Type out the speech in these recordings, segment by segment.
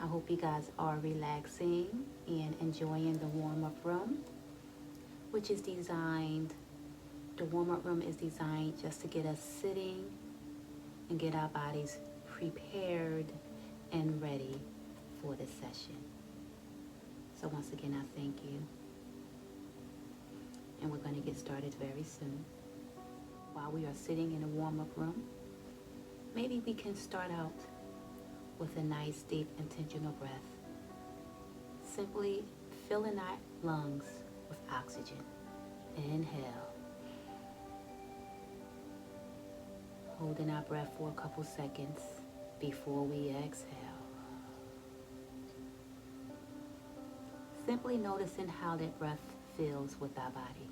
I hope you guys are relaxing and enjoying the warm-up room, which is designed, the warm-up room is designed just to get us sitting and get our bodies prepared and ready for this session. So once again, I thank you. And we're going to get started very soon. While we are sitting in a warm-up room, maybe we can start out with a nice, deep, intentional breath. Simply filling our lungs with oxygen. Inhale. Holding our breath for a couple seconds before we exhale. Simply noticing how that breath feels with our body.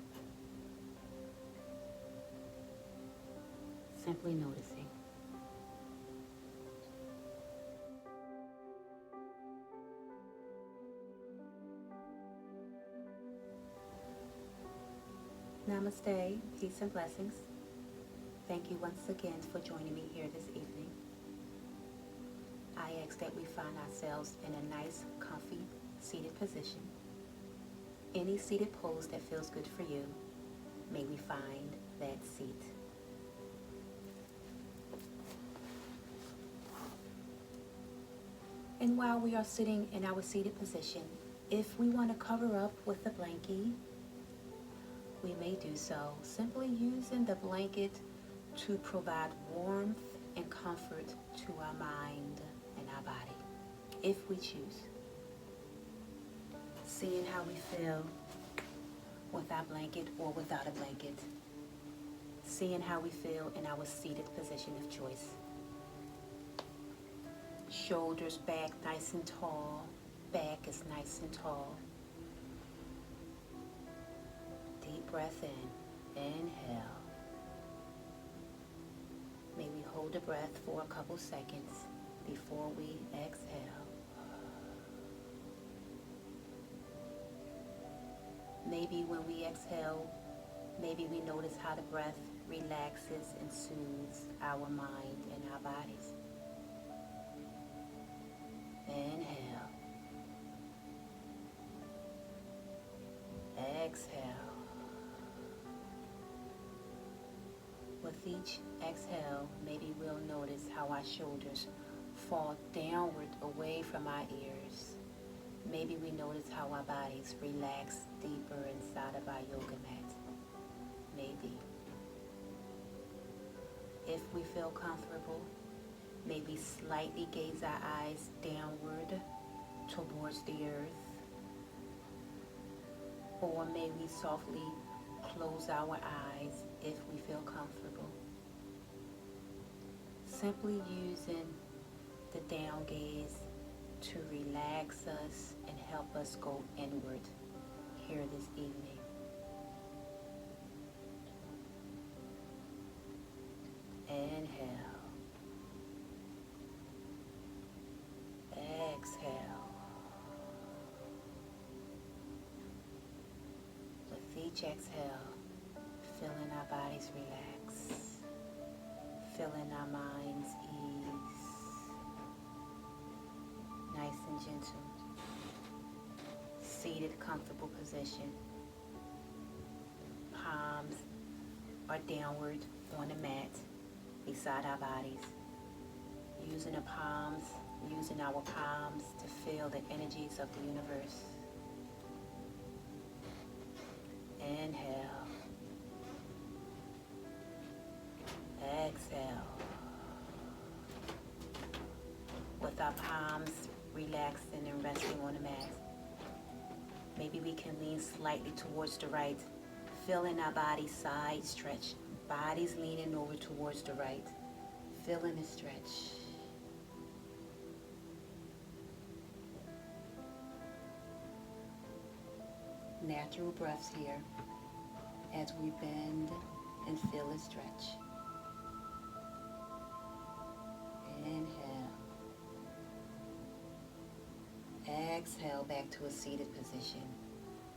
Simply noticing. Namaste, peace and blessings. Thank you once again for joining me here this evening. I ask that we find ourselves in a nice, comfy, seated position. Any seated pose that feels good for you, may we find that seat. And while we are sitting in our seated position, if we want to cover up with a blankie, we may do so, simply using the blanket to provide warmth and comfort to our mind and our body, if we choose. Seeing how we feel with our blanket or without a blanket. Seeing how we feel in our seated position of choice. Shoulders back nice and tall. Back is nice and tall. Deep breath in. Inhale. May we hold the breath for a couple seconds before we exhale. Maybe when we exhale, maybe we notice how the breath relaxes and soothes our mind and our bodies. Inhale. Exhale. With each exhale, maybe we'll notice how our shoulders fall downward away from our ears. Maybe we notice how our bodies relax deeper inside of our yoga mat. Maybe. If we feel comfortable, maybe slightly gaze our eyes downward towards the earth. Or may we softly close our eyes if we feel comfortable. Simply using the down gaze to relax us and help us go inward here this evening. Inhale. Exhale. With each exhale, feeling our bodies relax, feeling our minds ease, nice and gentle, seated, comfortable position. Palms are downward on the mat beside our bodies. Using our palms to feel the energies of the universe. Inhale. Exhale. With our palms relaxing and resting on the mat. Maybe we can lean slightly towards the right, feeling our body side stretch. Body's leaning over towards the right, feeling the stretch. Natural breaths here as we bend and feel a stretch. Inhale. Exhale back to a seated position.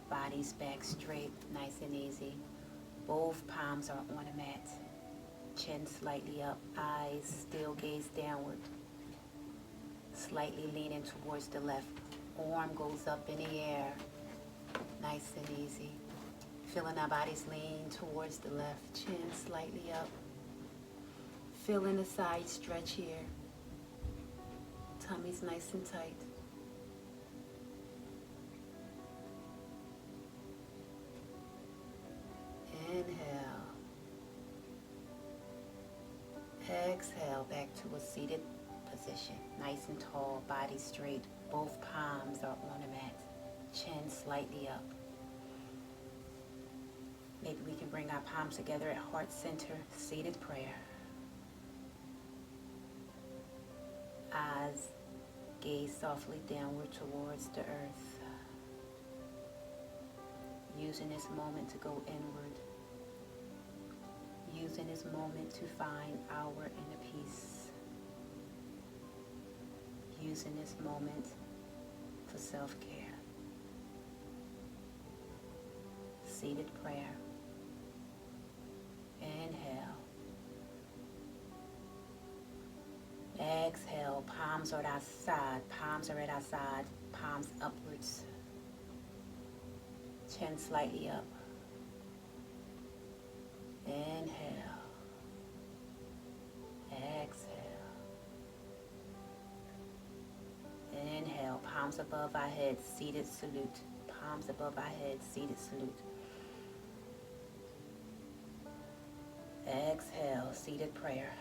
Body's back straight, nice and easy. Both palms are on the mat. Chin slightly up, eyes still gaze downward. Slightly leaning towards the left. Arm goes up in the air. Nice and easy. Feeling our bodies lean towards the left. Chin slightly up. Feeling the side stretch here. Tummy's nice and tight. Inhale. Exhale back to a seated position. Nice and tall, body straight. Both palms are on the mat. Chin slightly up. Maybe we can bring our palms together at heart center, seated prayer. Eyes gaze softly downward towards the earth. Using this moment to go inward. Using this moment to find our inner peace. Using this moment for self-care. Seated prayer. Inhale. Exhale. Palms are at our side. Palms are at our side. Palms upwards. Chin slightly up. Inhale. Exhale. Inhale. Palms above our heads. Seated salute. Palms above our heads. Seated salute. Exhale. Seated prayer.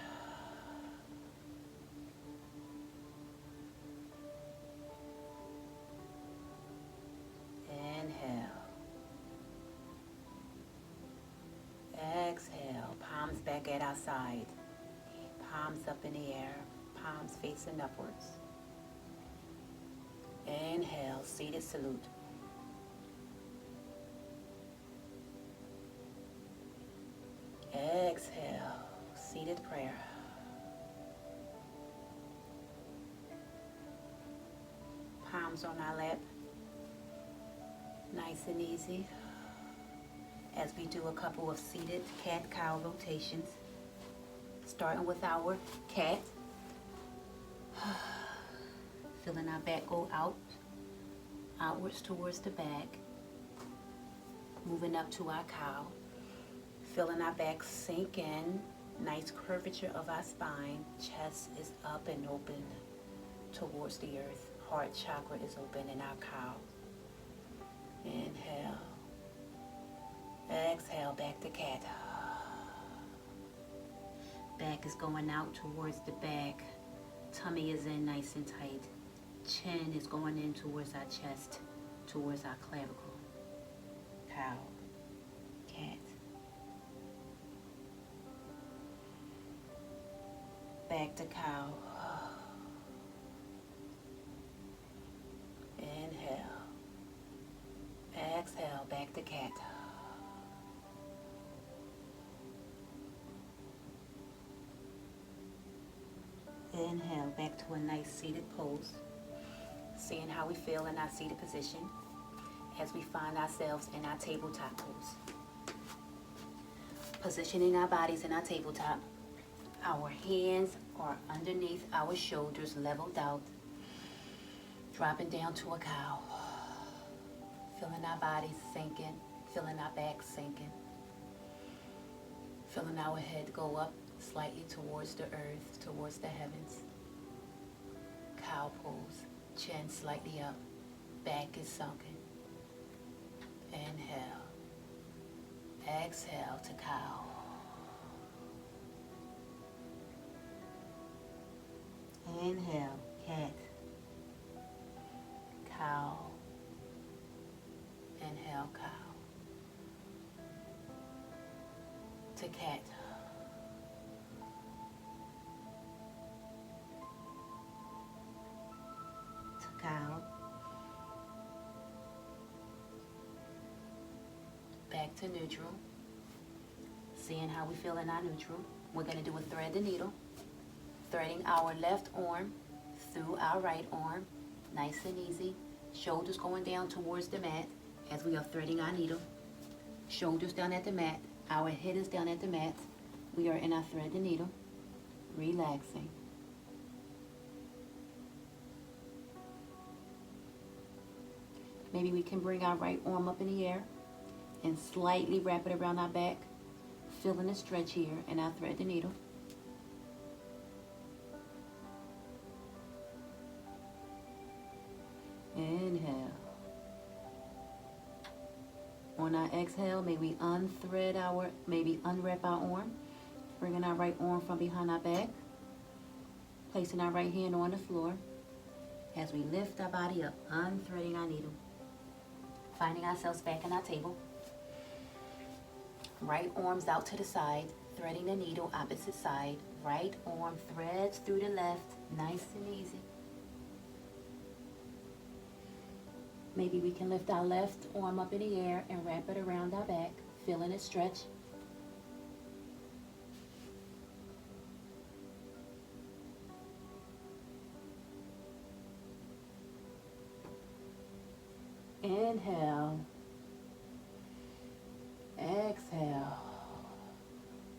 Exhale, palms back at our side, palms up in the air, palms facing upwards. Inhale, seated salute. Exhale, seated prayer. Palms on our lap, nice and easy. As we do a couple of seated cat-cow rotations, starting with our cat. Feeling our back go outwards towards the back. Moving up to our cow. Feeling our back sink in. Nice curvature of our spine. Chest is up and open towards the earth. Heart chakra is open in our cow. Inhale. Exhale, back to cat. Back is going out towards the back. Tummy is in nice and tight. Chin is going in towards our chest, towards our clavicle. Cow, cat. Back to cow. Inhale. Exhale, back to cat. Inhale, back to a nice seated pose. Seeing how we feel in our seated position as we find ourselves in our tabletop pose. Positioning our bodies in our tabletop. Our hands are underneath our shoulders, leveled out. Dropping down to a cow. Feeling our bodies sinking. Feeling our back sinking. Feeling our head go up slightly towards the earth, towards the heavens. Cow pose, chin slightly up, back is sunken. Inhale. Exhale to cow. Inhale, cat. Cow. Inhale, cow. To cat. Cow. Back to neutral. Seeing how we feel in our neutral. We're going to do a thread the needle. Threading our left arm through our right arm. Nice and easy. Shoulders going down towards the mat as we are threading our needle. Shoulders down at the mat. Our head is down at the mat. We are in our thread the needle. Relaxing. Maybe we can bring our right arm up in the air and slightly wrap it around our back, feeling the stretch here, and I'll thread the needle. Inhale. On our exhale, may we unwrap our arm, bringing our right arm from behind our back, placing our right hand on the floor as we lift our body up, unthreading our needle, finding ourselves back in our table. Right arms out to the side, threading the needle opposite side. Right arm threads through the left, nice and easy. Maybe we can lift our left arm up in the air and wrap it around our back, feeling it stretch. Inhale. Exhale.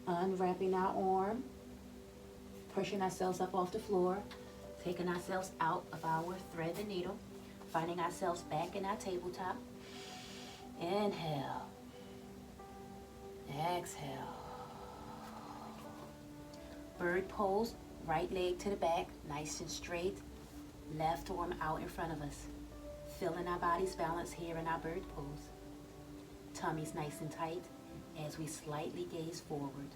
Unwrapping our arm, pushing ourselves up off the floor, taking ourselves out of our thread the needle, finding ourselves back in our tabletop. Inhale. Exhale. Bird pose, right leg to the back, nice and straight, left arm out in front of us. Feeling our body's balance here in our bird pose. Tummy's nice and tight as we slightly gaze forward.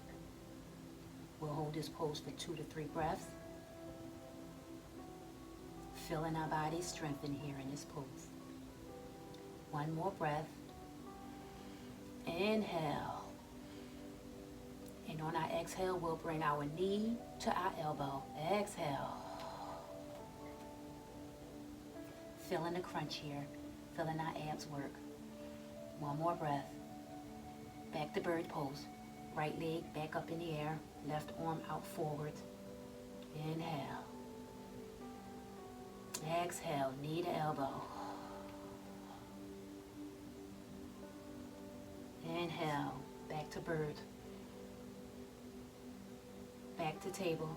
We'll hold this pose for 2 to 3 breaths. Feeling our body strengthen here in this pose. One more breath. Inhale. And on our exhale, we'll bring our knee to our elbow. Exhale. Feeling the crunch here. Feeling our abs work. One more breath. Back to bird pose. Right leg back up in the air. Left arm out forward. Inhale. Exhale, knee to elbow. Inhale, back to bird. Back to table.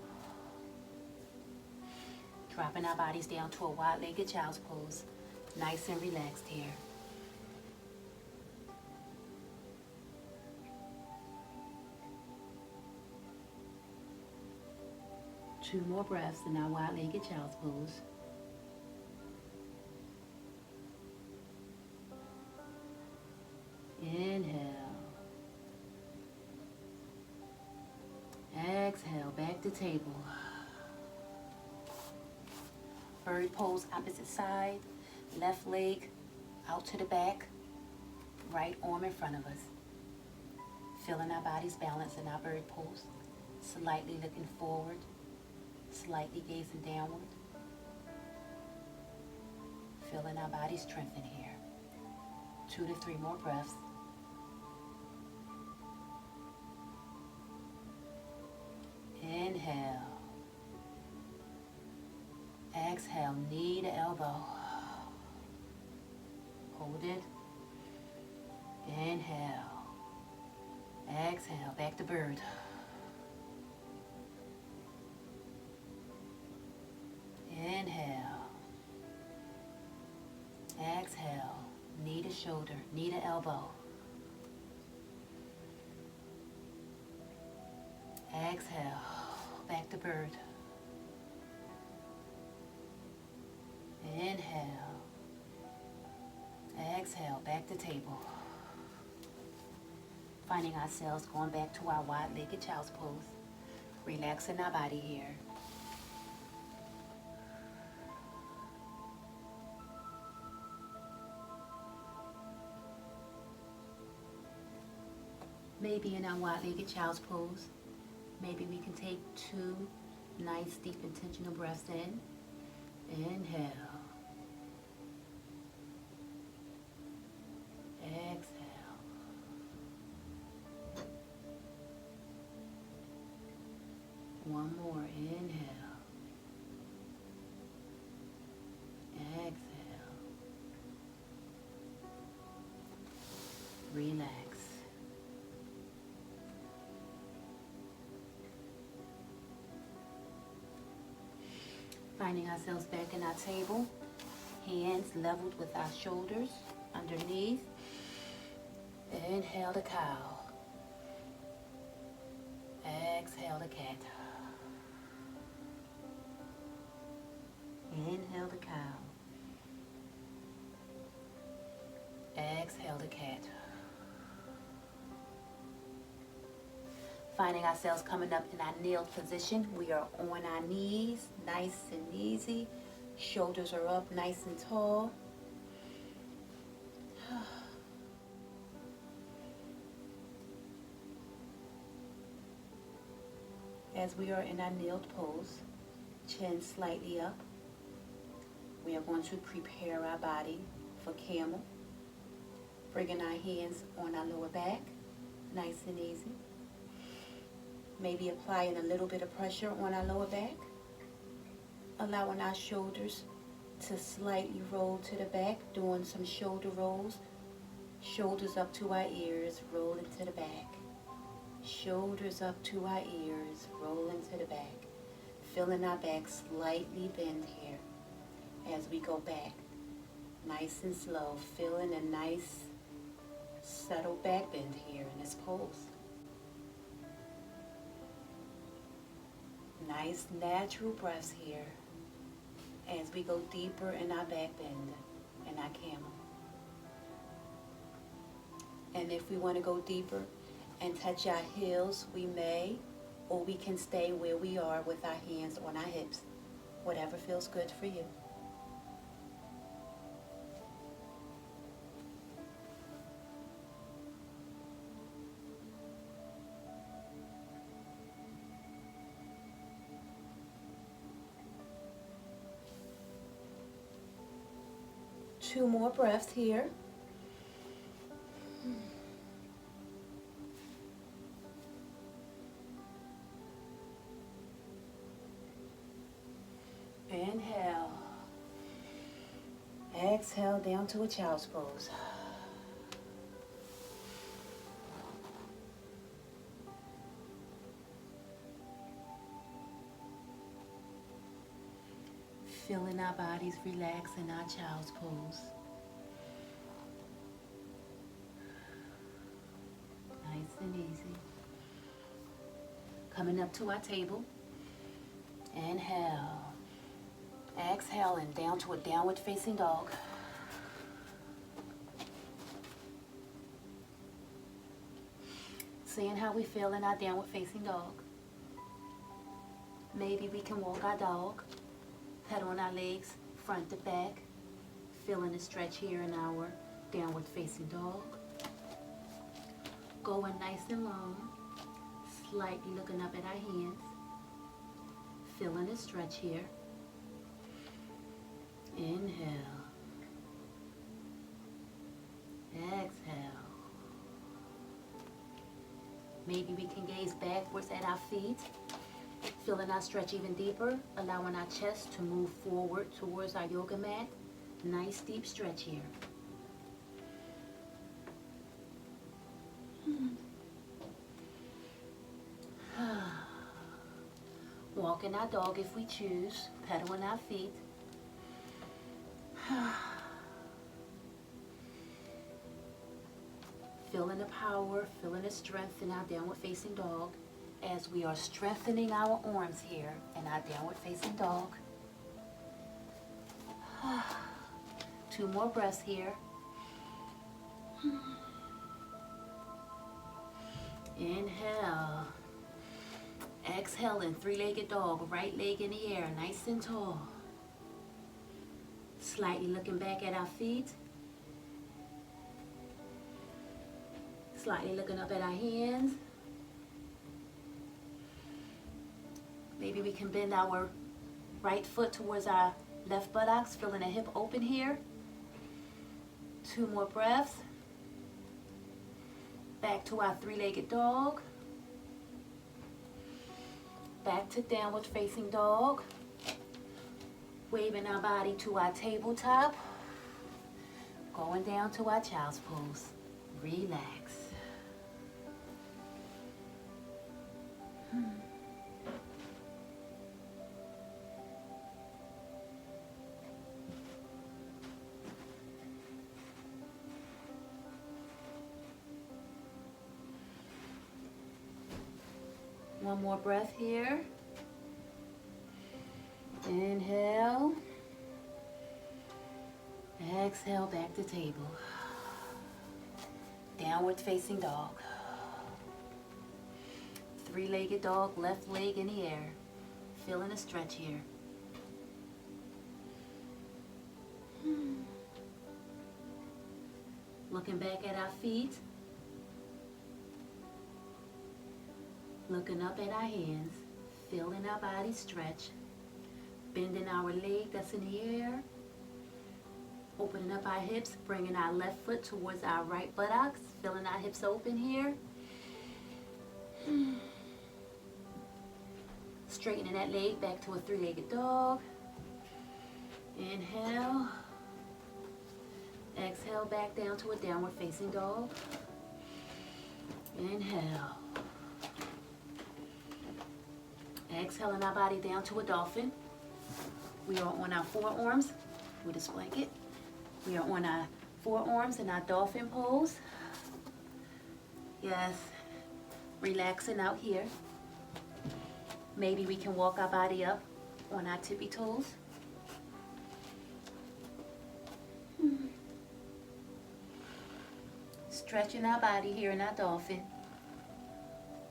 Dropping our bodies down to a wide-legged child's pose. Nice and relaxed here. Two more breaths in our wide-legged child's pose. Inhale. Exhale, back to table. Bird pose, opposite side. Left leg out to the back. Right arm in front of us. Feeling our body's balance in our bird pose. Slightly looking forward. Slightly gazing downward. Feeling our body strengthen here. 2 to 3 more breaths. Inhale. Exhale, knee to elbow. Hold it. Inhale. Exhale, back to bird. Inhale. Exhale, knee to shoulder, knee to elbow. Exhale, back to bird. Inhale. Exhale, back to table. Finding ourselves going back to our wide-legged child's pose. Relaxing our body here. Maybe in our wide-legged child's pose, maybe we can take 2 nice, deep, intentional breaths in. Inhale. Exhale. One more. Inhale. Exhale. Relax. Finding ourselves back in our table, hand hands leveled with our shoulders underneath. Inhale the cow. Exhale the cat. Inhale the cow. Exhale the cat. Finding ourselves coming up in our kneeled position. We are on our knees, nice and easy. Shoulders are up, nice and tall. As we are in our kneeled pose, chin slightly up, we are going to prepare our body for camel. Bringing our hands on our lower back, nice and easy. Maybe applying a little bit of pressure on our lower back. Allowing our shoulders to slightly roll to the back, doing some shoulder rolls. Shoulders up to our ears, rolling to the back. Shoulders up to our ears, rolling to the back. Feeling our back slightly bend here as we go back. Nice and slow, feeling a nice subtle back bend here in this pose. Nice natural breaths here as we go deeper in our back bend and our camel. And if we want to go deeper and touch our heels, we may, or we can stay where we are with our hands on our hips, whatever feels good for you. Two more breaths here. Inhale. Exhale down to a child's pose. Feeling our bodies relax in our child's pose. Nice and easy. Coming up to our table. Inhale. Exhale and down to a downward facing dog. Seeing how we feel in our downward facing dog. Maybe we can walk our dog. Head on our legs, front to back. Feeling the stretch here in our downward facing dog. Going nice and long. Slightly looking up at our hands. Feeling the stretch here. Inhale. Exhale. Maybe we can gaze backwards at our feet. Feeling our stretch even deeper, allowing our chest to move forward towards our yoga mat. Nice deep stretch here. Walking our dog if we choose, pedaling our feet. Feeling the power, feeling the strength in our downward facing dog as we are strengthening our arms here in our downward facing dog. Two more breaths here. Inhale. Exhaling, three-legged dog, right leg in the air, nice and tall. Slightly looking back at our feet. Slightly looking up at our hands. Maybe we can bend our right foot towards our left buttocks, feeling the hip open here. Two more breaths. Back to our three-legged dog. Back to downward facing dog. Waving our body to our tabletop. Going down to our child's pose. Relax. One more breath here. Inhale. Exhale, back to table. Downward facing dog. Three-legged dog, left leg in the air. Feeling a stretch here. Looking back at our feet. Looking up at our hands. Feeling our body stretch. Bending our leg that's in the air. Opening up our hips, bringing our left foot towards our right buttocks. Feeling our hips open here. Straightening that leg back to a three-legged dog. Inhale. Exhale back down to a downward facing dog. Inhale. Exhaling our body down to a dolphin. We are on our forearms with this blanket. We are on our forearms in our dolphin pose. Yes, relaxing out here. Maybe we can walk our body up on our tippy toes. Stretching our body here in our dolphin.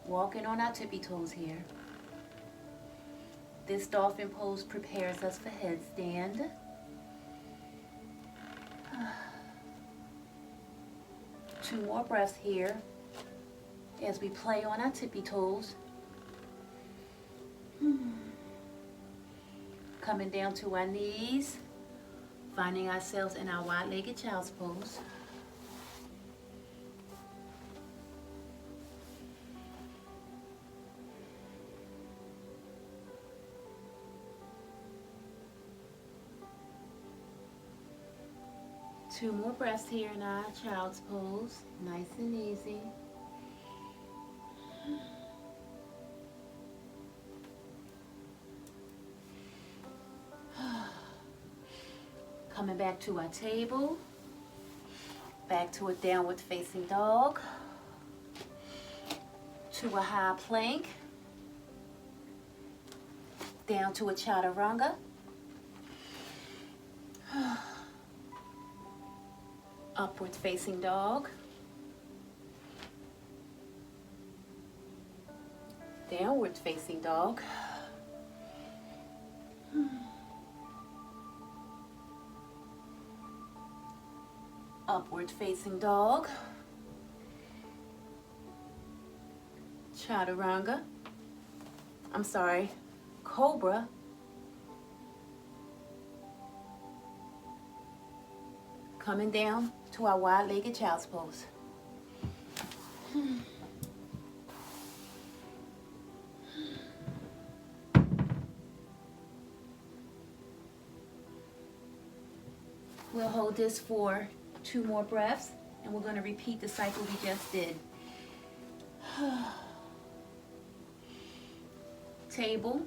Walking on our tippy toes here. This dolphin pose prepares us for headstand. Two more breaths here as we play on our tippy toes. Coming down to our knees, finding ourselves in our wide-legged child's pose. Two more breaths here in our child's pose, nice and easy. Coming back to our table, back to a downward facing dog, to a high plank, down to a chaturanga. Upward facing dog. Downward facing dog. Upward facing dog. Chaturanga. I'm sorry, cobra. Coming down to our wide-legged child's pose. We'll hold this for 2 more breaths, and we're going to repeat the cycle we just did. Table,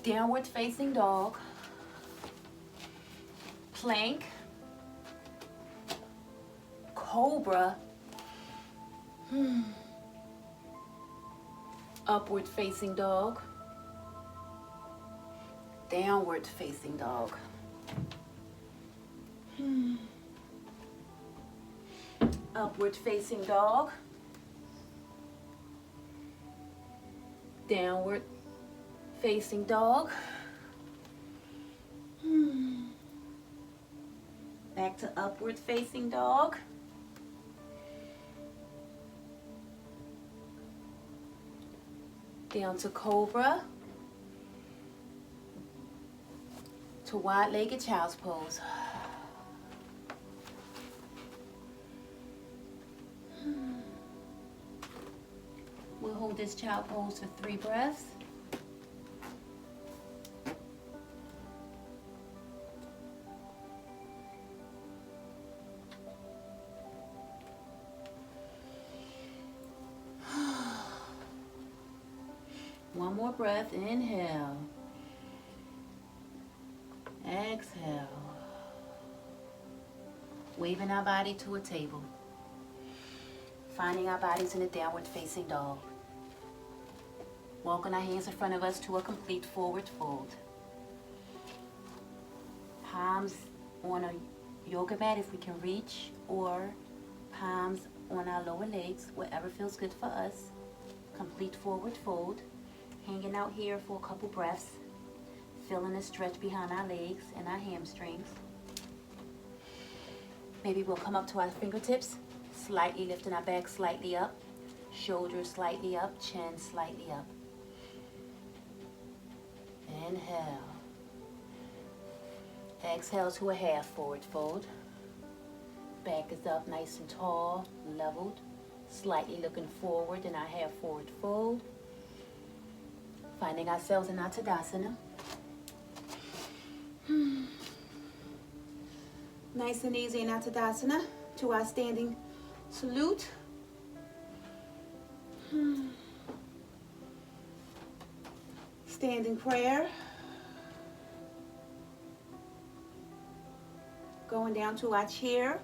downward facing dog, plank, cobra, upward facing dog, downward facing dog. Upward facing dog, downward facing dog, back to upward facing dog, down to cobra, to wide-legged child's pose. We'll hold this child pose for 3 breaths. One more breath, inhale. Exhale. Waving our body to a table. Finding our bodies in a downward facing dog. Walking our hands in front of us to a complete forward fold. Palms on a yoga mat if we can reach, or palms on our lower legs, whatever feels good for us. Complete forward fold. Hanging out here for a couple breaths. Feeling the stretch behind our legs and our hamstrings. Maybe we'll come up to our fingertips, slightly lifting our back slightly up, shoulders slightly up, chin slightly up. Inhale. Exhale to a half forward fold. Back is up nice and tall, leveled, slightly looking forward in our half forward fold. Finding ourselves in our Tadasana. Nice and easy in our Tadasana to our standing salute. Standing prayer. Going down to our chair.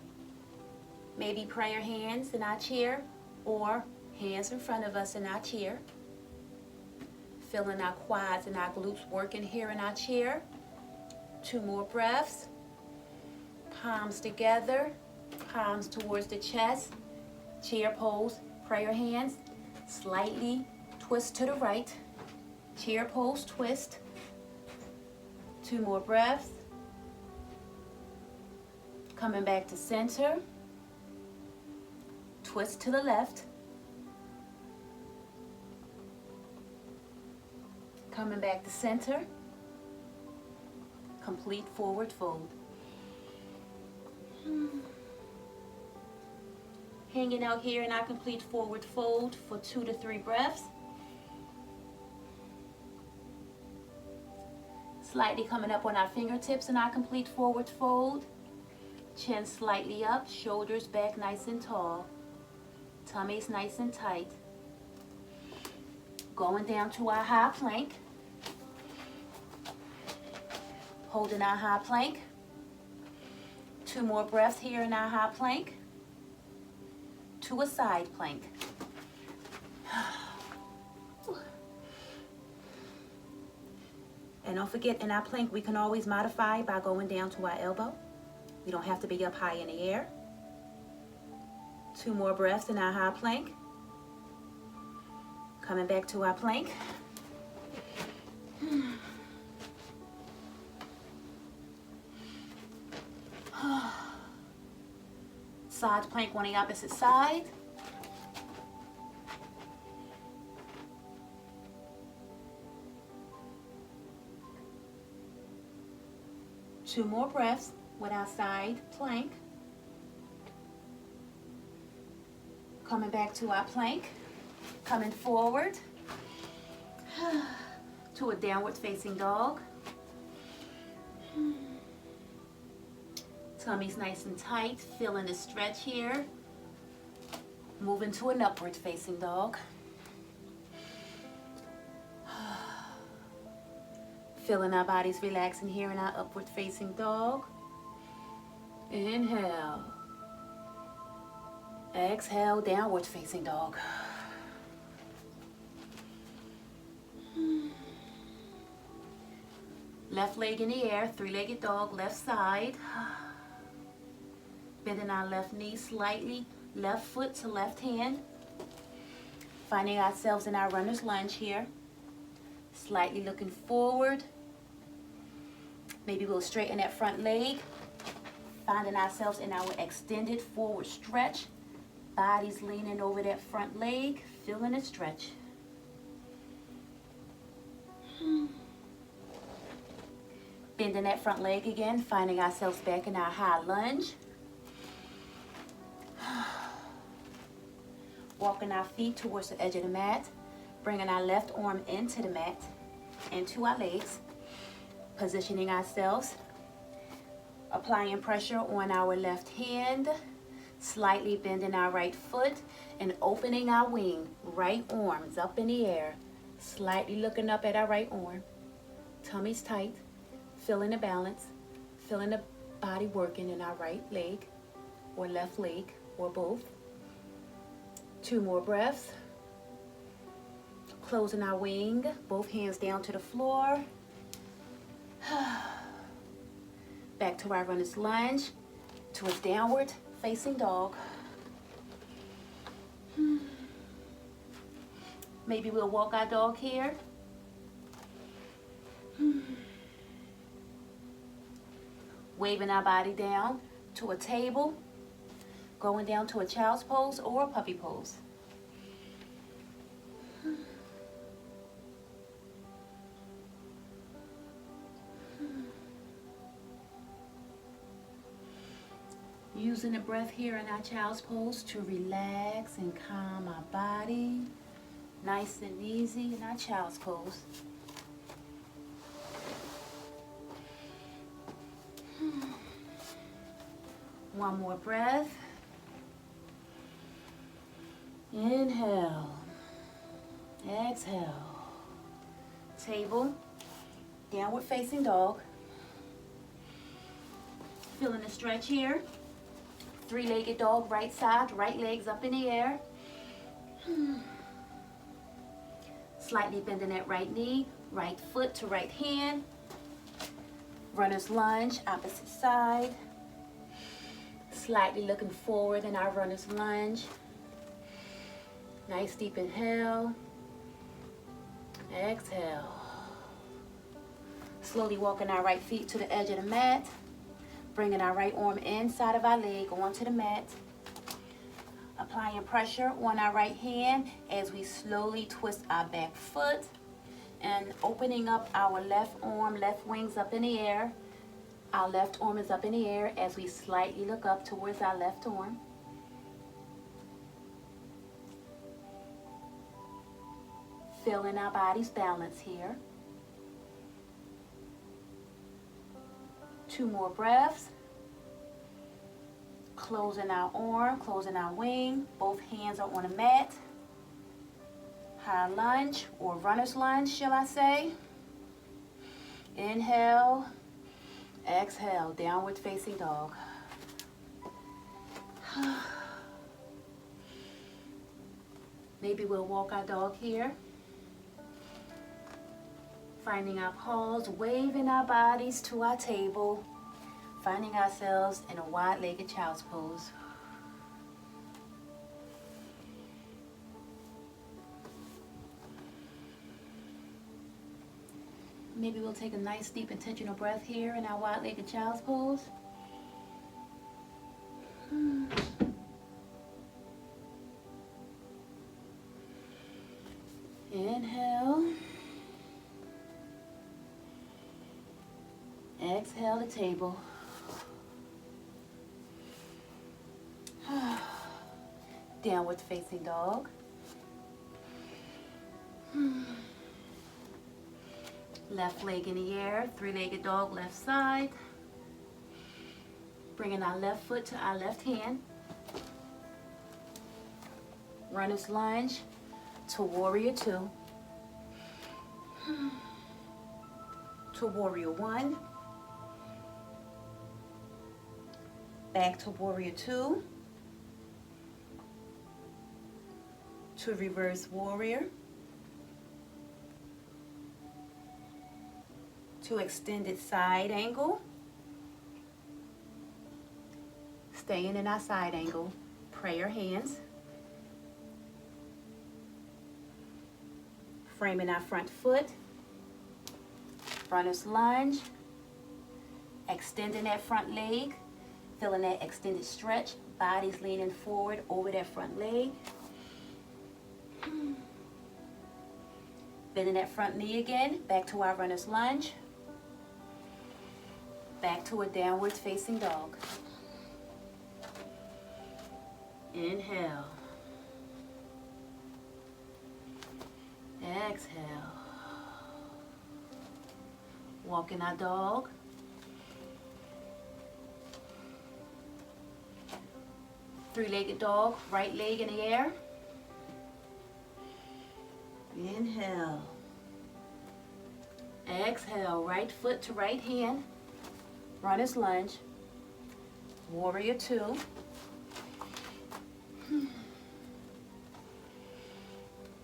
Maybe prayer hands in our chair or hands in front of us in our chair. Feeling our quads and our glutes working here in our chair. 2 more breaths. Palms together, palms towards the chest. Chair pose, prayer hands. Slightly twist to the right. Chair pose, twist. 2 more breaths. Coming back to center. Twist to the left. Coming back to center. Complete forward fold. Hanging out here in our complete forward fold for 2 to 3 breaths. Slightly coming up on our fingertips in our complete forward fold. Chin slightly up, shoulders back nice and tall. Tummy's nice and tight. Going down to our high plank. Holding our high plank. 2 more breaths here in our high plank. To a side plank. And don't forget, in our plank, we can always modify by going down to our elbow. We don't have to be up high in the air. 2 more breaths in our high plank. Coming back to our plank. Side plank on the opposite side. Two more breaths with our side plank. Coming back to our plank. Coming forward to a downward facing dog. Tummy's nice and tight, feeling the stretch here. Moving to an upward facing dog. Feeling our bodies relaxing here in our upward facing dog. Inhale. Exhale, downward facing dog. Left leg in the air, 3-legged dog, left side. Bending our left knee slightly, left foot to left hand. Finding ourselves in our runner's lunge here. Slightly looking forward. Maybe we'll straighten that front leg. Finding ourselves in our extended forward stretch. Body's leaning over that front leg, feeling it stretch. Bending that front leg again, finding ourselves back in our high lunge. Walking our feet towards the edge of the mat, bringing our left arm into the mat, into our legs, positioning ourselves, applying pressure on our left hand, slightly bending our right foot, and opening our wing, right arms up in the air, slightly looking up at our right arm, tummy's tight, feeling the balance, feeling the body working in our right leg, or left leg, or both. 2 more breaths. Closing our wing, both hands down to the floor. Back to our runner's lunge, to a downward facing dog. Maybe we'll walk our dog here. Waving our body down to a table, going down to a child's pose or a puppy pose. Using the breath here in our child's pose to relax and calm our body. Nice and easy in our child's pose. One more breath. Inhale. Exhale. Table. Downward facing dog. Feeling the stretch here. Three-legged dog, right side, right legs up in the air. Slightly bending that right knee, right foot to right hand. Runner's lunge, opposite side. Slightly looking forward in our runner's lunge. Nice deep inhale. Exhale. Slowly walking our right feet to the edge of the mat. Bringing our right arm inside of our leg onto the mat. Applying pressure on our right hand as we slowly twist our back foot. And opening up our left arm, left wings up in the air. Our left arm is up in the air as we slightly look up towards our left arm. Feeling our body's balance here. 2 more breaths. Closing our arm, closing our wing. Both hands are on the mat. High lunge or runner's lunge, shall I say. Inhale. Exhale, downward facing dog. Maybe we'll walk our dog here. Finding our paws, waving our bodies to our table. Finding ourselves in a wide-legged child's pose. Maybe we'll take a nice deep intentional breath here in our wide-legged child's pose. Inhale. Exhale the table. Downward facing dog. Left leg in the air, 3-legged dog, left side. Bringing our left foot to our left hand. Runner's lunge to warrior 2. To warrior 1. Back to warrior 2. To reverse warrior. To extended side angle. Staying in our side angle. Prayer hands. Framing our front foot. Runner's lunge. Extending that front leg. Feeling that extended stretch. Body's leaning forward over that front leg. Bending that front knee again. Back to our runner's lunge. Back to a downward facing dog. Inhale. Exhale. Walking our dog. Three-legged dog, right leg in the air. Inhale. Exhale, right foot to right hand. Runner's lunge. Warrior 2.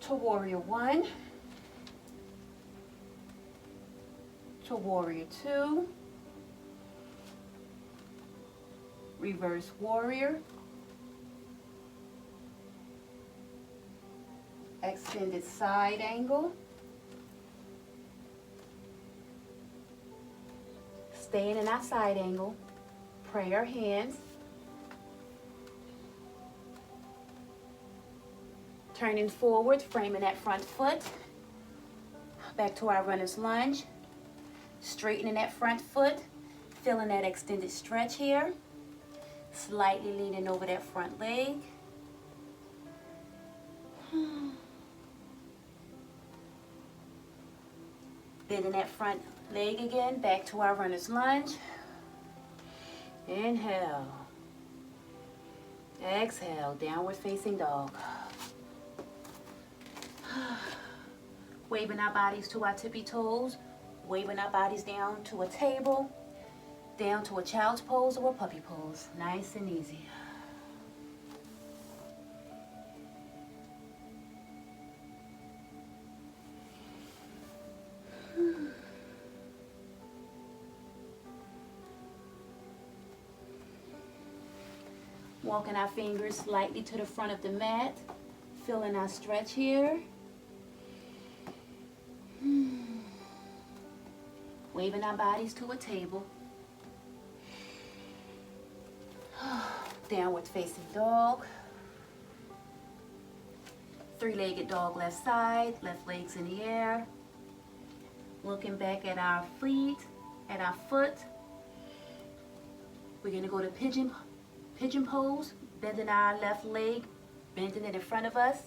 To warrior 1. to warrior two, reverse warrior, extended side angle, staying in our side angle, pray our hands, turning forward, framing that front foot, back to our runner's lunge, straightening that front foot, feeling that extended stretch here, slightly leaning over that front leg. Bending that front leg again, back to our runner's lunge. Inhale. Exhale, downward facing dog. Waving our bodies to our tippy toes, waving our bodies down to a table, down to a child's pose or a puppy pose. Nice and easy. Walking our fingers slightly to the front of the mat, feeling our stretch here. Waving our bodies to a table. Downward facing dog. Three-legged dog left side, left legs in the air. Looking back at our feet, at our foot. We're gonna go to pigeon pose, bending our left leg, bending it in front of us.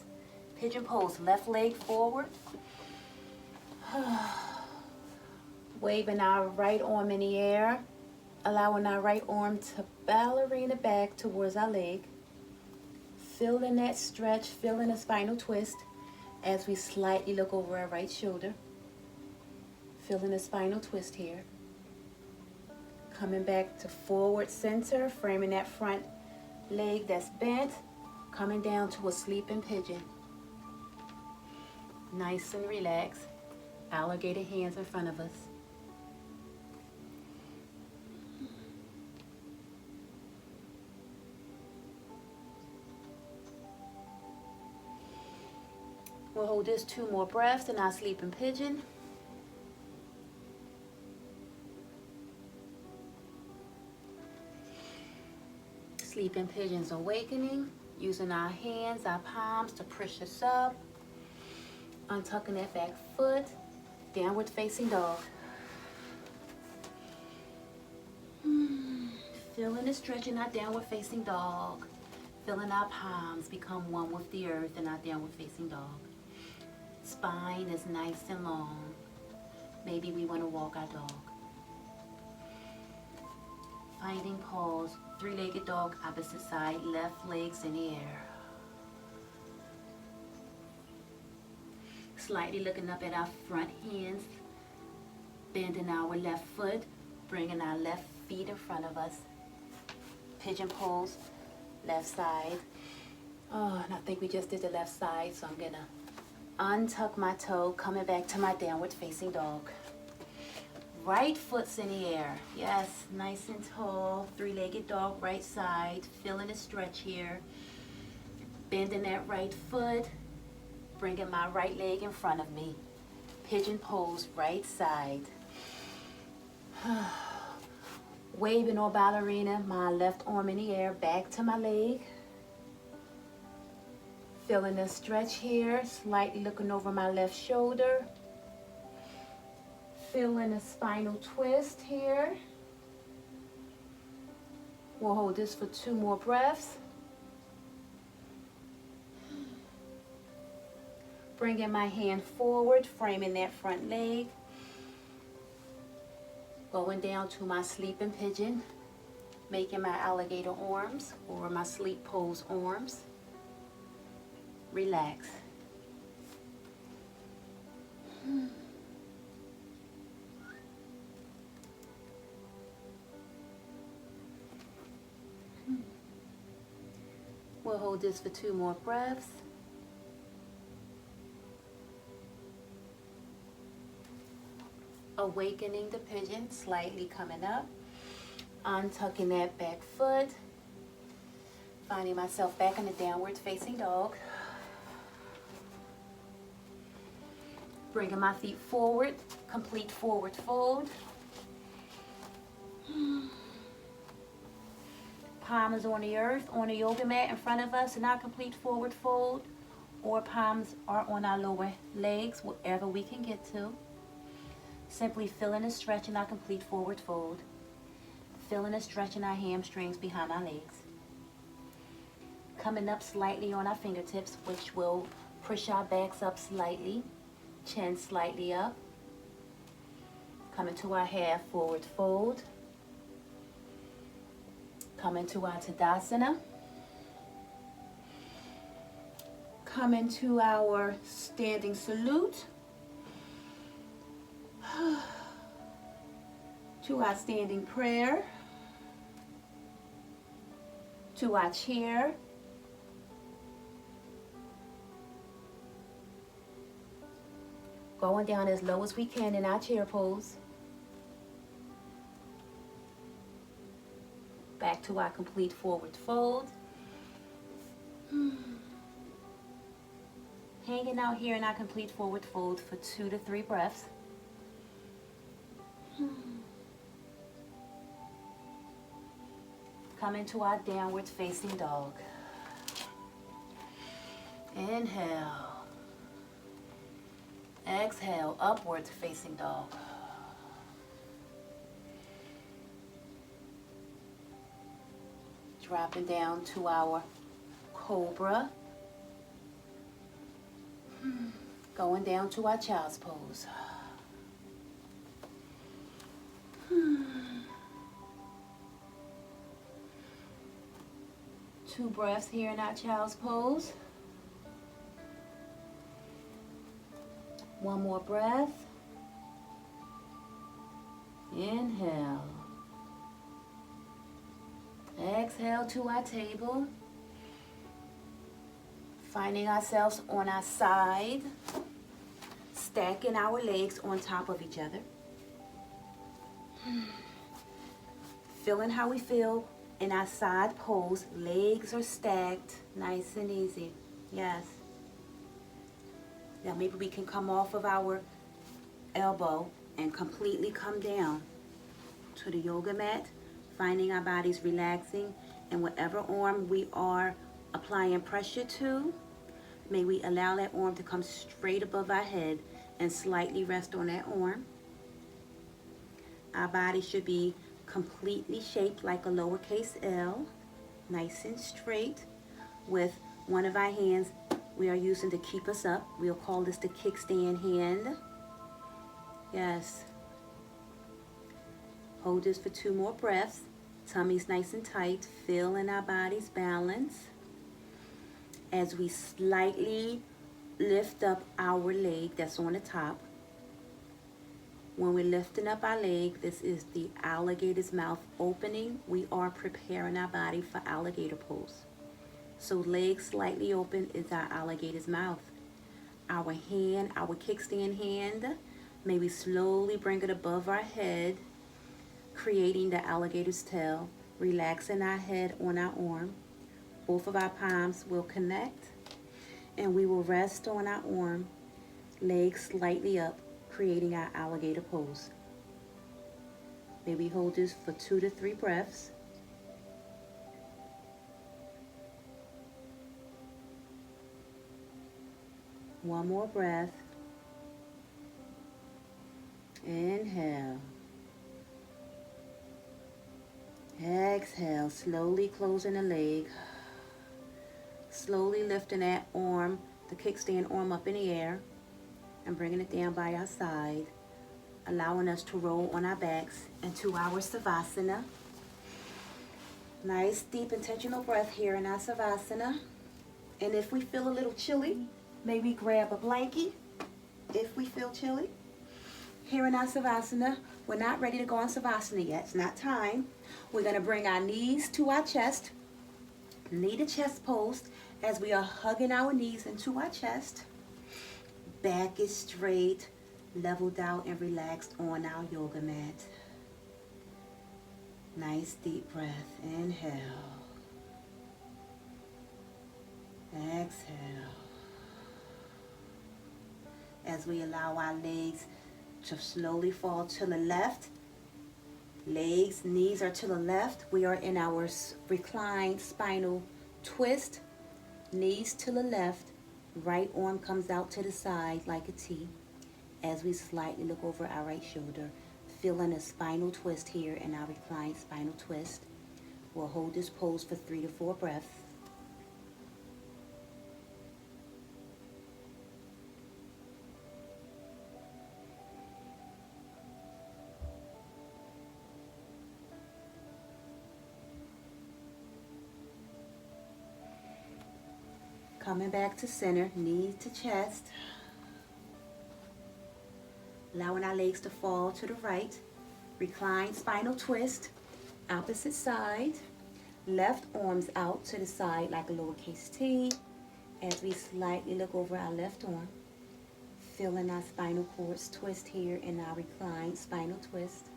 Pigeon pose, left leg forward. Waving our right arm in the air, allowing our right arm to ballerina back towards our leg. Feeling that stretch, feeling a spinal twist as we slightly look over our right shoulder. Feeling a spinal twist here. Coming back to forward center, framing that front leg that's bent, coming down to a sleeping pigeon. Nice and relaxed. Alligator hands in front of us. We'll hold this 2 more breaths in our sleeping pigeon. Sleeping pigeons awakening, using our hands, our palms to push us up. Untucking that back foot, downward facing dog. Feeling the stretch in our downward facing dog. Feeling our palms become one with the earth in our downward facing dog. Spine is nice and long. Maybe we want to walk our dog. Finding pause, three-legged dog, opposite side, left legs in the air. Slightly looking up at our front hands, bending our left foot, bringing our left feet in front of us. Pigeon pose, left side. Oh, and I think we just did the left side, so I'm gonna untuck my toe, coming back to my downward facing dog. Right foot's in the air. Yes, nice and tall. Three-legged dog, right side. Feeling a stretch here. Bending that right foot. Bringing my right leg in front of me. Pigeon pose, right side. Waving or ballerina, my left arm in the air, back to my leg. Feeling a stretch here, slightly looking over my left shoulder. Feeling a spinal twist here. We'll hold this for 2 more breaths. Bringing my hand forward, framing that front leg. Going down to my sleeping pigeon, making my alligator arms or my sleep pose arms. Relax. We'll hold this for 2 more breaths. Awakening the pigeon, slightly coming up. Untucking that back foot. Finding myself back in the downward facing dog. Bringing my feet forward, complete forward fold. Palms on the earth, on the yoga mat in front of us in our complete forward fold, or palms are on our lower legs, wherever we can get to. Simply feeling a stretch in our complete forward fold. Feeling a stretch in our hamstrings behind our legs. Coming up slightly on our fingertips, which will push our backs up slightly. Chin slightly up. Coming to our half forward fold. Coming to our Tadasana. Coming to our standing salute. To our standing prayer. To our chair. Going down as low as we can in our chair pose. Back to our complete forward fold. Hanging out here in our complete forward fold for 2 to 3 breaths. Coming to our downward facing dog. Inhale. Exhale, upward facing dog. Dropping down to our cobra. Going down to our child's pose. Two breaths here in our child's pose. One more breath. Inhale. Exhale to our table. Finding ourselves on our side. Stacking our legs on top of each other. Feeling how we feel in our side pose. Legs are stacked, nice and easy. Yes. Now maybe we can come off of our elbow and completely come down to the yoga mat, finding our bodies relaxing, and whatever arm we are applying pressure to, may we allow that arm to come straight above our head and slightly rest on that arm. Our body should be completely shaped like a lowercase L, nice and straight, with one of our hands we are using to keep us up. We'll call this the kickstand hand. Yes. Hold this for 2 more breaths. Tummy's nice and tight, feeling our body's balance. As we slightly lift up our leg that's on the top. When we're lifting up our leg, this is the alligator's mouth opening. We are preparing our body for alligator pose. So legs slightly open is our alligator's mouth. Our hand, our kickstand hand, maybe slowly bring it above our head, creating the alligator's tail, relaxing our head on our arm. Both of our palms will connect, and we will rest on our arm, legs slightly up, creating our alligator pose. Maybe hold this for 2 to 3 breaths. One more breath. Inhale. Exhale, slowly closing the leg. Slowly lifting that arm, the kickstand arm up in the air, and bringing it down by our side, allowing us to roll on our backs into our Savasana. Nice, deep, intentional breath here in our Savasana. And if we feel a little chilly, maybe grab a blankie if we feel chilly. Here in our Savasana, we're not ready to go on Savasana yet. It's not time. We're going to bring our knees to our chest, knee to chest pose, as we are hugging our knees into our chest. Back is straight, leveled out and relaxed on our yoga mat. Nice deep breath. Inhale. Exhale. As we allow our legs to slowly fall to the left. Legs, knees are to the left. We are in our reclined spinal twist. Knees to the left. Right arm comes out to the side like a T. As we slightly look over our right shoulder, feeling a spinal twist here in our reclined spinal twist. We'll hold this pose for 3 to 4 breaths. Coming back to center, knees to chest. Allowing our legs to fall to the right. Reclined spinal twist. Opposite side. Left arms out to the side like a lowercase t. As we slightly look over our left arm. Feeling our spinal cords twist here in our reclined spinal twist.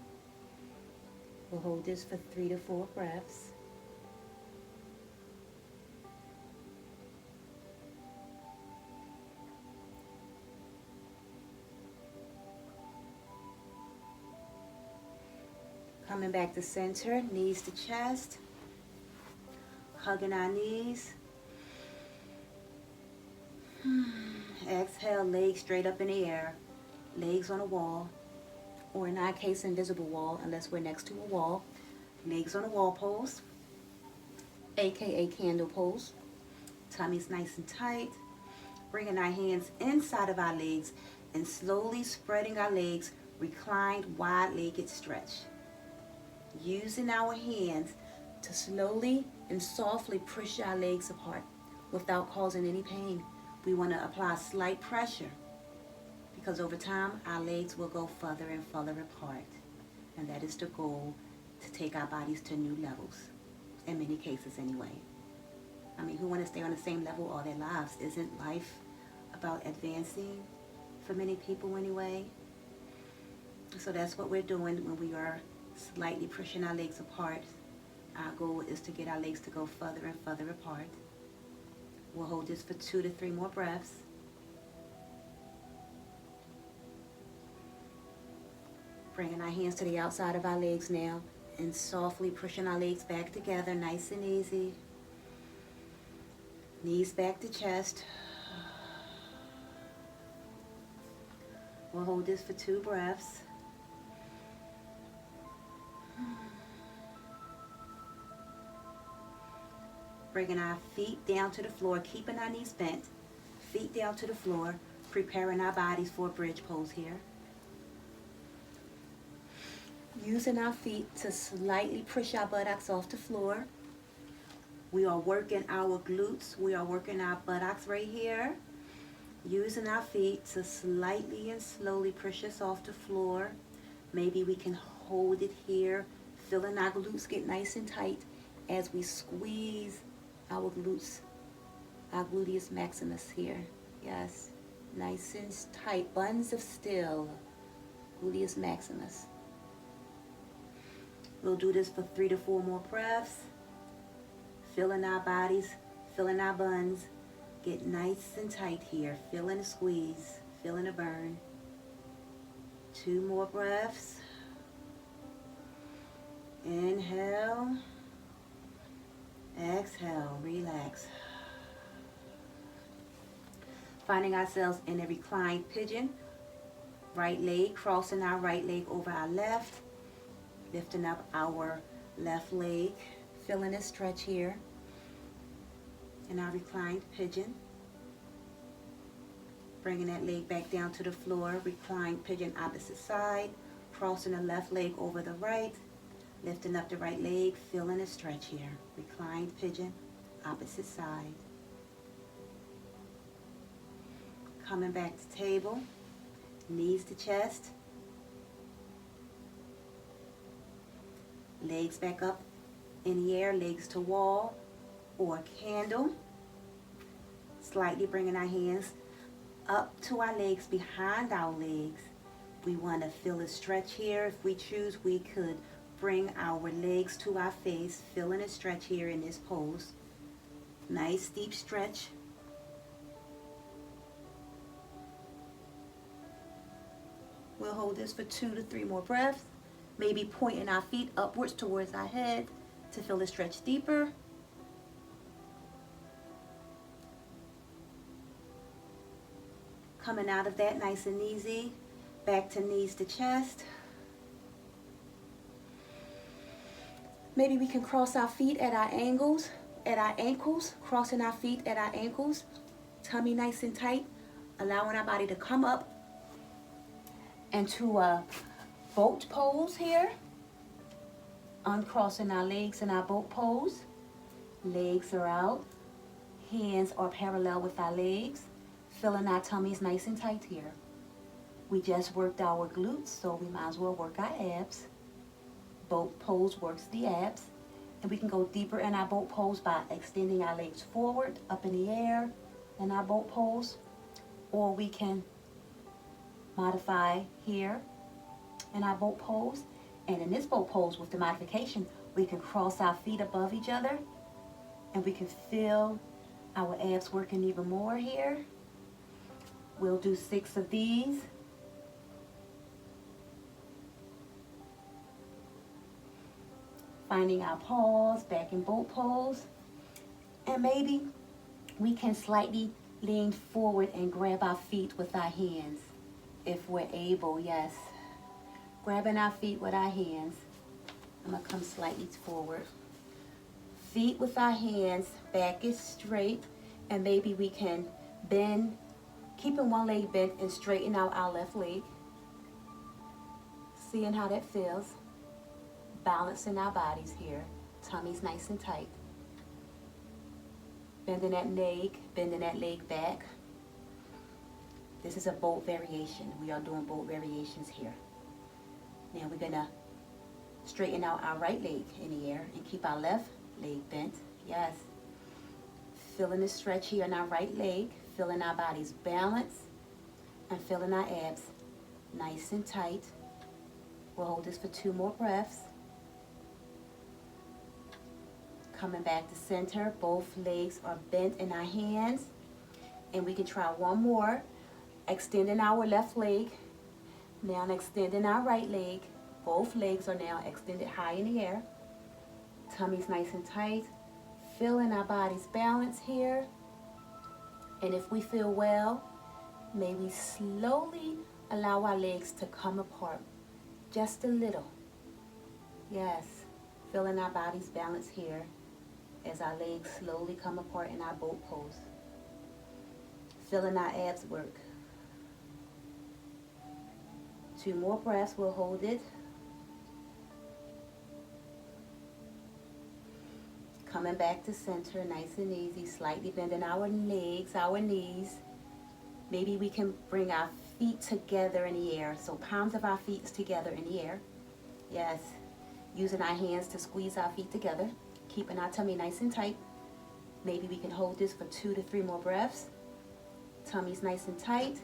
We'll hold this for 3 to 4 breaths. Coming back to center, knees to chest. Hugging our knees. Exhale, legs straight up in the air. Legs on a wall, or in our case, invisible wall, unless we're next to a wall. Legs on a wall pose, aka candle pose. Tummy's nice and tight. Bringing our hands inside of our legs and slowly spreading our legs, reclined, wide-legged stretch. Using our hands to slowly and softly push our legs apart without causing any pain. We want to apply slight pressure because over time our legs will go further and further apart. And that is the goal, to take our bodies to new levels, in many cases anyway. I mean, who want to stay on the same level all their lives? Isn't life about advancing for many people anyway? So that's what we're doing when we are slightly pushing our legs apart. Our goal is to get our legs to go further and further apart. We'll hold this for 2 to 3 more breaths. Bringing our hands to the outside of our legs now and softly pushing our legs back together, nice and easy. Knees back to chest. We'll hold this for 2 breaths. Bringing our feet down to the floor, keeping our knees bent. Feet down to the floor, preparing our bodies for a bridge pose here. Using our feet to slightly push our buttocks off the floor. We are working our glutes. We are working our buttocks right here. Using our feet to slightly and slowly push us off the floor. Maybe we can hold it here, feeling our glutes get nice and tight as we squeeze our glutes, our gluteus maximus here. Yes, nice and tight, buns of steel, gluteus maximus. We'll do this for 3 to 4 more breaths. Feeling our bodies, feeling our buns get nice and tight here. Feeling a squeeze, feeling a burn. 2 more breaths. Inhale. Exhale, relax. Finding ourselves in a reclined pigeon. Right leg, crossing our right leg over our left. Lifting up our left leg. Feeling a stretch here in our reclined pigeon. Bringing that leg back down to the floor. Reclined pigeon opposite side. Crossing the left leg over the right. Lifting up the right leg, feeling a stretch here. Reclined pigeon, opposite side. Coming back to table, knees to chest. Legs back up in the air, legs to wall or candle. Slightly bringing our hands up to our legs, behind our legs. We want to feel a stretch here. If we choose, we could bring our legs to our face, feeling a stretch here in this pose. Nice deep stretch. We'll hold this for 2 to 3 more breaths. Maybe pointing our feet upwards towards our head to feel the stretch deeper. Coming out of that nice and easy. Back to knees to chest. Maybe we can cross our feet at our ankles, crossing our feet at our ankles. Tummy nice and tight, allowing our body to come up into a boat pose here. Uncrossing our legs in our boat pose. Legs are out. Hands are parallel with our legs. Feeling our tummies nice and tight here. We just worked our glutes, so we might as well work our abs. Boat pose works the abs. And we can go deeper in our boat pose by extending our legs forward, up in the air in our boat pose. Or we can modify here in our boat pose. And in this boat pose with the modification, we can cross our feet above each other. And we can feel our abs working even more here. We'll do 6 of these. Finding our pause, back in boat pose. And maybe we can slightly lean forward and grab our feet with our hands. If we're able, yes. Grabbing our feet with our hands. I'm gonna come slightly forward. Feet with our hands, back is straight. And maybe we can bend, keeping one leg bent and straighten out our left leg. Seeing how that feels. Balancing our bodies here. Tummy's nice and tight. Bending that leg back. This is a boat variation. We are doing boat variations here. Now we're gonna straighten out our right leg in the air and keep our left leg bent. Yes. Feeling the stretch here in our right leg. Feeling our body's balance. And feeling our abs nice and tight. We'll hold this for 2 more breaths. Coming back to center, both legs are bent in our hands. And we can try one more. Extending our left leg. Now extending our right leg. Both legs are now extended high in the air. Tummy's nice and tight. Feeling our body's balance here. And if we feel well, maybe slowly allow our legs to come apart. Just a little. Yes. Feeling our body's balance here. As our legs slowly come apart in our boat pose. Feeling our abs work. 2 more breaths, we'll hold it. Coming back to center, nice and easy, slightly bending our legs, our knees. Maybe we can bring our feet together in the air. So palms of our feet together in the air. Yes, using our hands to squeeze our feet together. Keeping our tummy nice and tight. Maybe we can hold this for 2 to 3 more breaths. Tummy's nice and tight.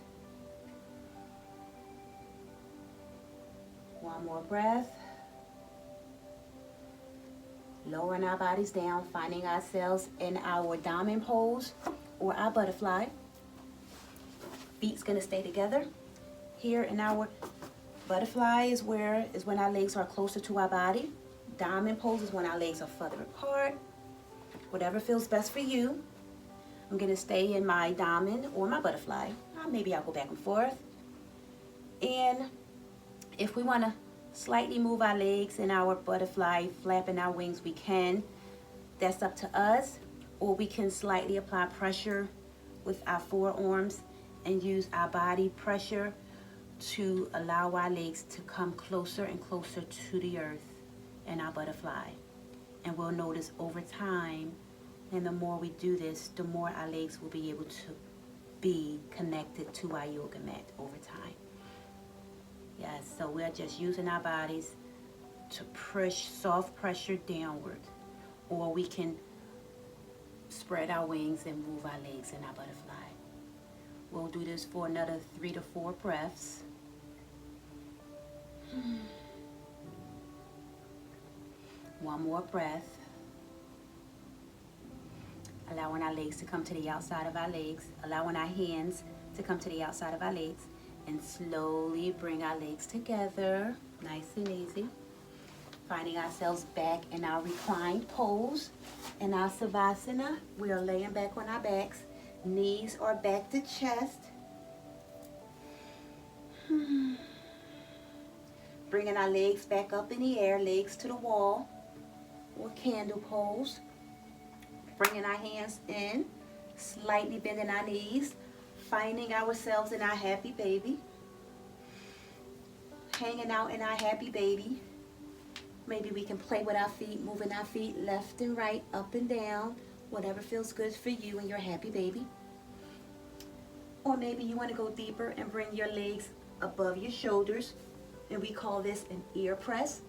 1 more breath. Lowering our bodies down, finding ourselves in our diamond pose or our butterfly. Feet's gonna stay together. Here in our butterfly is when our legs are closer to our body. Diamond pose is when our legs are further apart. Whatever feels best for you. I'm gonna stay in my diamond or my butterfly. Maybe I'll go back and forth. And if we wanna slightly move our legs in our butterfly, flapping our wings, we can. That's up to us. Or we can slightly apply pressure with our forearms and use our body pressure to allow our legs to come closer and closer to the earth in our butterfly. And we'll notice over time, and the more we do this, the more our legs will be able to be connected to our yoga mat over time. Yes, so we're just using our bodies to push soft pressure downward. Or we can spread our wings and move our legs in our butterfly. We'll do this for another 3 to 4 breaths. One more breath. Allowing our legs to come to the outside of our legs. Allowing our hands to come to the outside of our legs. And slowly bring our legs together. Nice and easy. Finding ourselves back in our reclined pose. In our Savasana, we are laying back on our backs. Knees are back to chest. Bringing our legs back up in the air, legs to the wall, or candle pose. Bringing our hands in, slightly bending our knees, finding ourselves in our happy baby. Hanging out in our happy baby. Maybe we can play with our feet, moving our feet left and right, up and down, whatever feels good for you and your happy baby. Or maybe you want to go deeper and bring your legs above your shoulders. And we call this an ear press.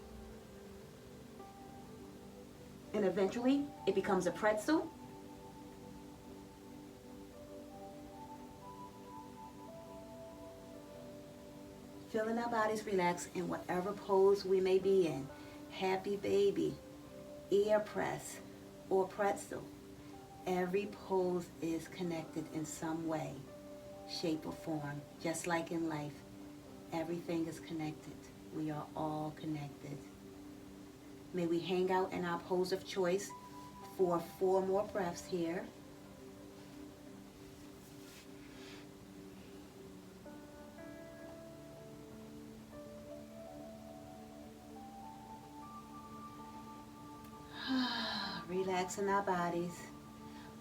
And eventually it becomes a pretzel. Feeling our bodies relax in whatever pose we may be in. Happy baby, ear press, or pretzel. Every pose is connected in some way, shape, or form. Just like in life, everything is connected. We are all connected. May we hang out in our pose of choice for 4 more breaths here. Relaxing our bodies.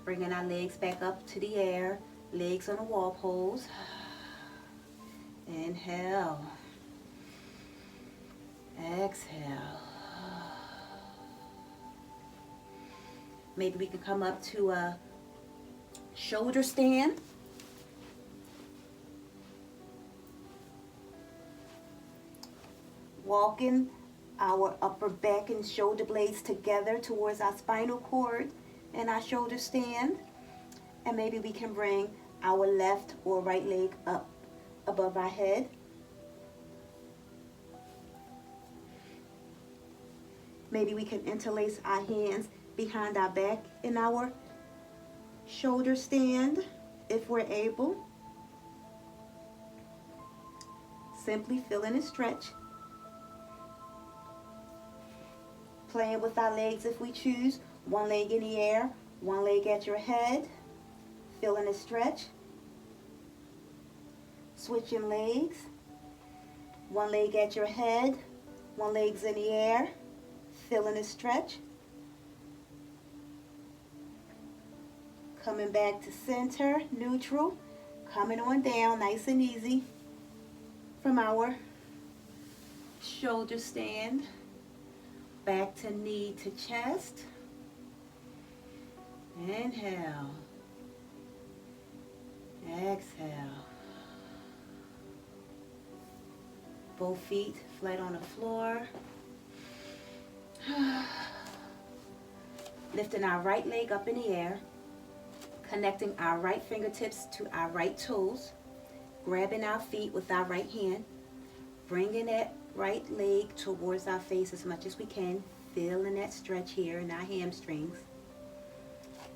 Bringing our legs back up to the air. Legs on a wall pose. Inhale. Exhale. Maybe we can come up to a shoulder stand. Walking our upper back and shoulder blades together towards our spinal cord and our shoulder stand. And maybe we can bring our left or right leg up above our head. Maybe we can interlace our hands behind our back in our shoulder stand if we're able. Simply feeling a stretch. Playing with our legs if we choose. One leg in the air, one leg at your head. Feeling a stretch. Switching legs. One leg at your head, one leg's in the air. Feeling a stretch. Coming back to center, neutral. Coming on down, nice and easy from our shoulder stand. Back to knee to chest. Inhale. Exhale. Both feet flat on the floor. Lifting our right leg up in the air. Connecting our right fingertips to our right toes. Grabbing our feet with our right hand. Bringing that right leg towards our face as much as we can. Feeling that stretch here in our hamstrings.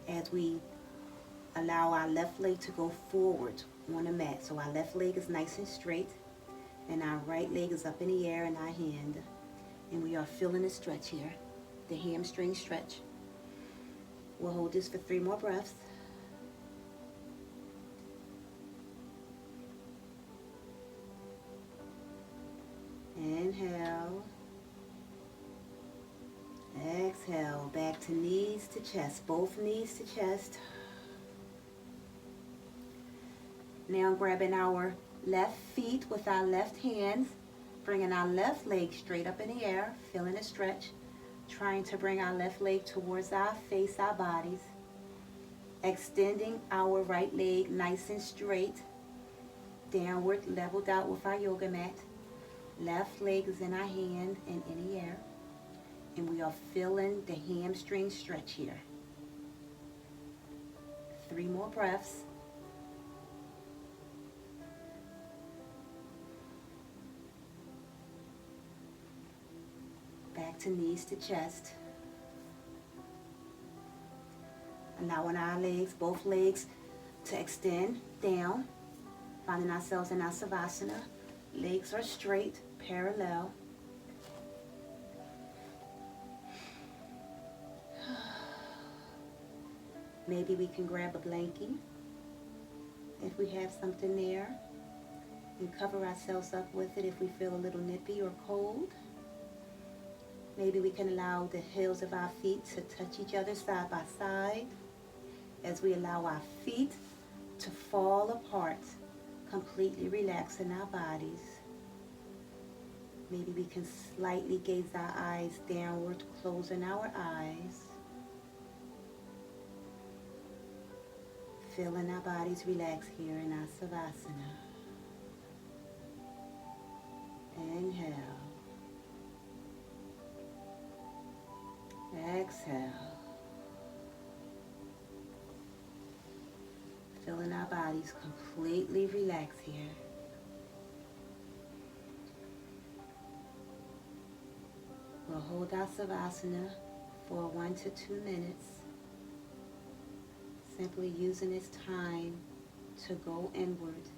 As we allow our left leg to go forward on the mat. So our left leg is nice and straight. And our right leg is up in the air in our hand. And we are feeling the stretch here. The hamstring stretch. We'll hold this for 3 more breaths. Inhale. Exhale. Back to knees to chest. Both knees to chest. Now grabbing our left feet with our left hands. Bringing our left leg straight up in the air. Feeling a stretch. Trying to bring our left leg towards our face, our bodies. Extending our right leg nice and straight. Downward, leveled out with our yoga mat. Left leg is in our hand and in the air. And we are feeling the hamstring stretch here. 3 more breaths. Back to knees to chest. Allowing our legs, both legs, to extend down. Finding ourselves in our Savasana. Legs are straight, parallel. Maybe we can grab a blankie if we have something there and cover ourselves up with it if we feel a little nippy or cold. Maybe we can allow the heels of our feet to touch each other side by side as we allow our feet to fall apart, completely relaxing our bodies. Maybe we can slightly gaze our eyes downward, closing our eyes. Feeling our bodies relax here in our Savasana. Inhale. Exhale. Feeling our bodies completely relax here. We'll hold our Savasana for 1 to 2 minutes. Simply using this time to go inward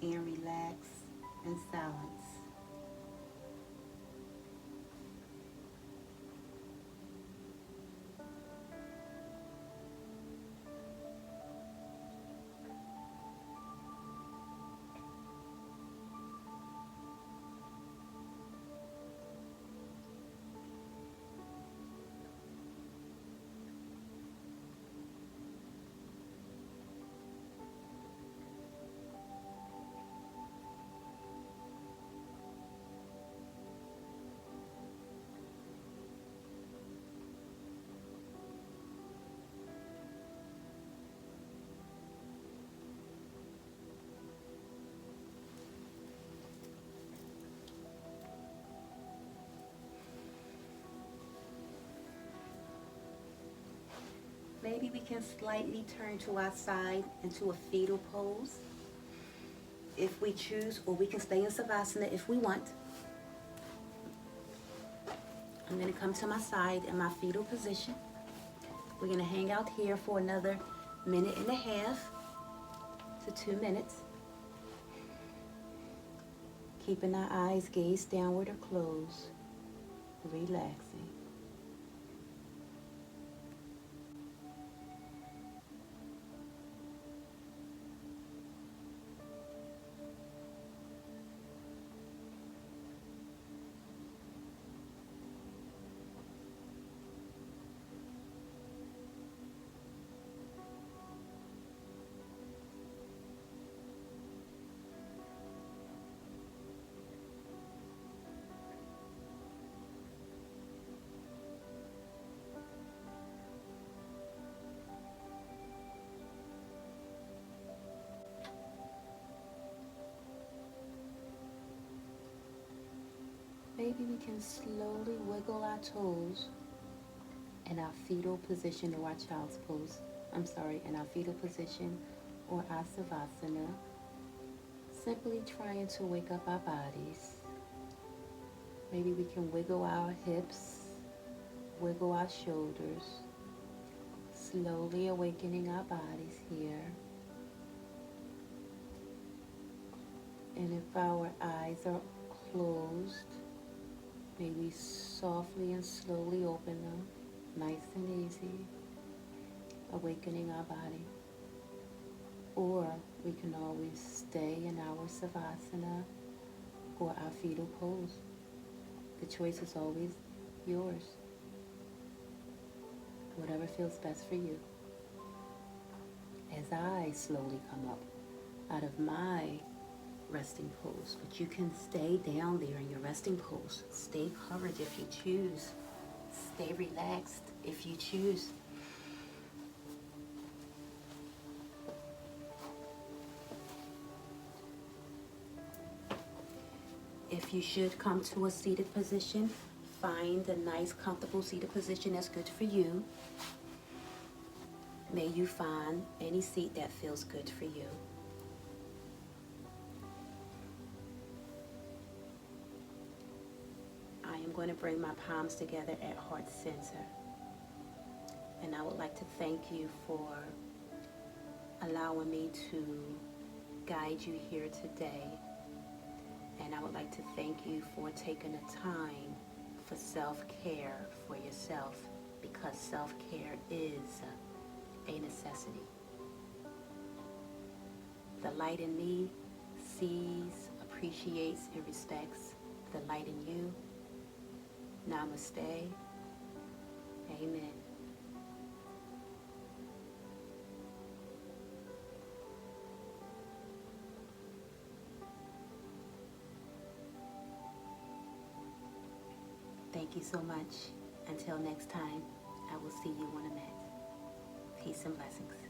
and relax in silence. Maybe we can slightly turn to our side into a fetal pose if we choose, or we can stay in Savasana if we want. I'm going to come to my side in my fetal position. We're going to hang out here for another 1.5 to 2 minutes. Keeping our eyes gazed downward or closed, relaxing. Maybe we can slowly wiggle our toes in our fetal position or our child's pose. In our fetal position or our Savasana. Simply trying to wake up our bodies. Maybe we can wiggle our hips, wiggle our shoulders, slowly awakening our bodies here. And if our eyes are closed, may we softly and slowly open them, nice and easy, awakening our body. Or we can always stay in our Savasana or our fetal pose. The choice is always yours. Whatever feels best for you. As I slowly come up out of my resting pose, but you can stay down there in your resting pose. Stay covered if you choose. Stay relaxed if you choose. If you should come to a seated position, find a nice, comfortable seated position that's good for you. May you find any seat that feels good for you. I am going to bring my palms together at heart center. And I would like to thank you for allowing me to guide you here today. And I would like to thank you for taking the time for self-care for yourself, because self-care is a necessity. The light in me sees, appreciates, and respects the light in you. Namaste. Amen. Thank you so much. Until next time, I will see you on the mat. Peace and blessings.